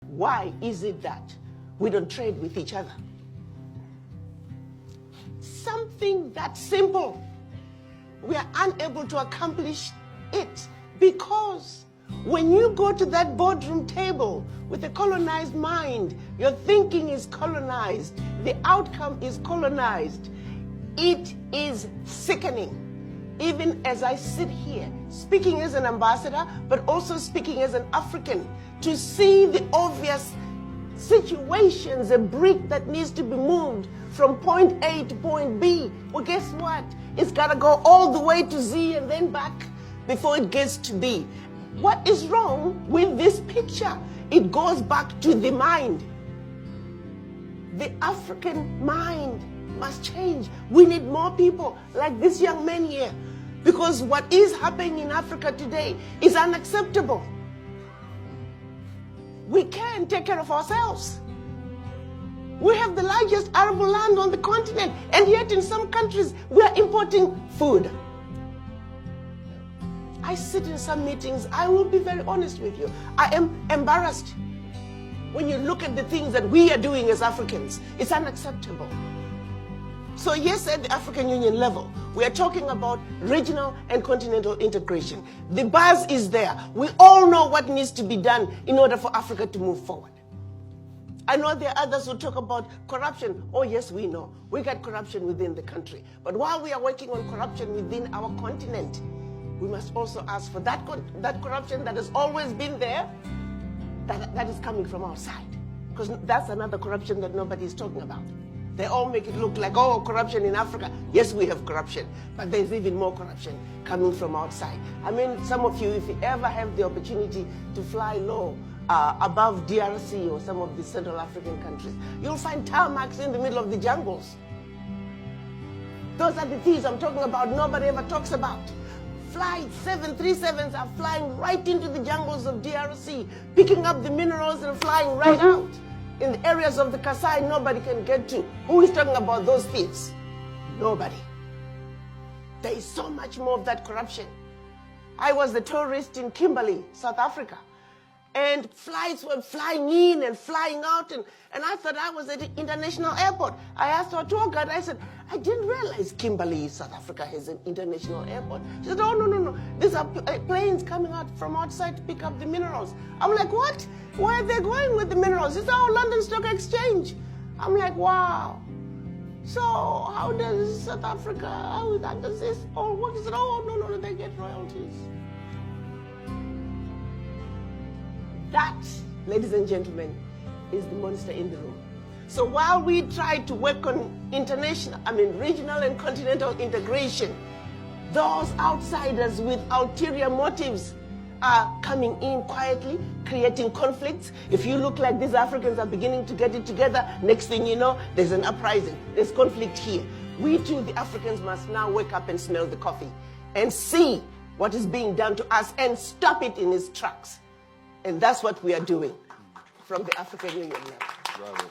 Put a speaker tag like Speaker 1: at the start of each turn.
Speaker 1: Why is it that we don't trade with each other? Something that simple. We are unable to accomplish it because when you go to that boardroom table with a colonized mind, your thinking is colonized, the outcome is colonized. It is sickening. Even as I sit here, speaking as an ambassador, but also speaking as an African, to see the obvious situations, a brick that needs to be moved from point A to point B. Well, guess what? It's got to go all the way to Z and then back before it gets to B. What is wrong with this picture? It goes back to the mind. The African mind must change. We need more people like this young man here, because what is happening in Africa today is unacceptable. We can't take care of ourselves. We have the largest arable land on the continent, and yet in some countries we are importing food. I sit in some meetings, I will be very honest with you, I am embarrassed. When you look at the things that we are doing as Africans, it's unacceptable. So yes, at the African Union level, we are talking about regional and continental integration. The buzz is there. We all know what needs to be done in order for Africa to move forward. I know there are others who talk about corruption. Oh yes, we know. We got corruption within the country. But while we are working on corruption within our continent, we must also ask for that corruption that has always been there, that is coming from outside. Because that's another corruption that nobody is talking about. They all make it look like, oh, corruption in Africa. Yes, we have corruption, but there's even more corruption coming from outside. I mean, some of you, if you ever have the opportunity to fly low above DRC or some of the Central African countries, you'll find tarmacs in the middle of the jungles. Those are the things I'm talking about, nobody ever talks about. Flight 737s are flying right into the jungles of DRC, picking up the minerals and flying right out. In the areas of the Kasai, nobody can get to. Who is talking about those thieves? Nobody. There is so much more of that corruption. I was a tourist in Kimberley, South Africa, and flights were flying in and flying out, and I thought I was at the international airport. I asked our tour guide, I said, I didn't realize Kimberley, South Africa has an international airport. She said, oh, no. These are planes coming out from outside to pick up the minerals. I'm like, what? Where are they going with the minerals? It's our London Stock Exchange. I'm like, wow. So how does South Africa, how does this all work? He said, oh, no, they get royalties. That, ladies and gentlemen, is the monster in the room. So while we try to work on regional and continental integration, those outsiders with ulterior motives are coming in quietly, creating conflicts. If you look like these Africans are beginning to get it together, next thing you know, there's an uprising, there's conflict here. We too, the Africans, must now wake up and smell the coffee and see what is being done to us and stop it in its tracks. And that's what we are doing from the African Union level.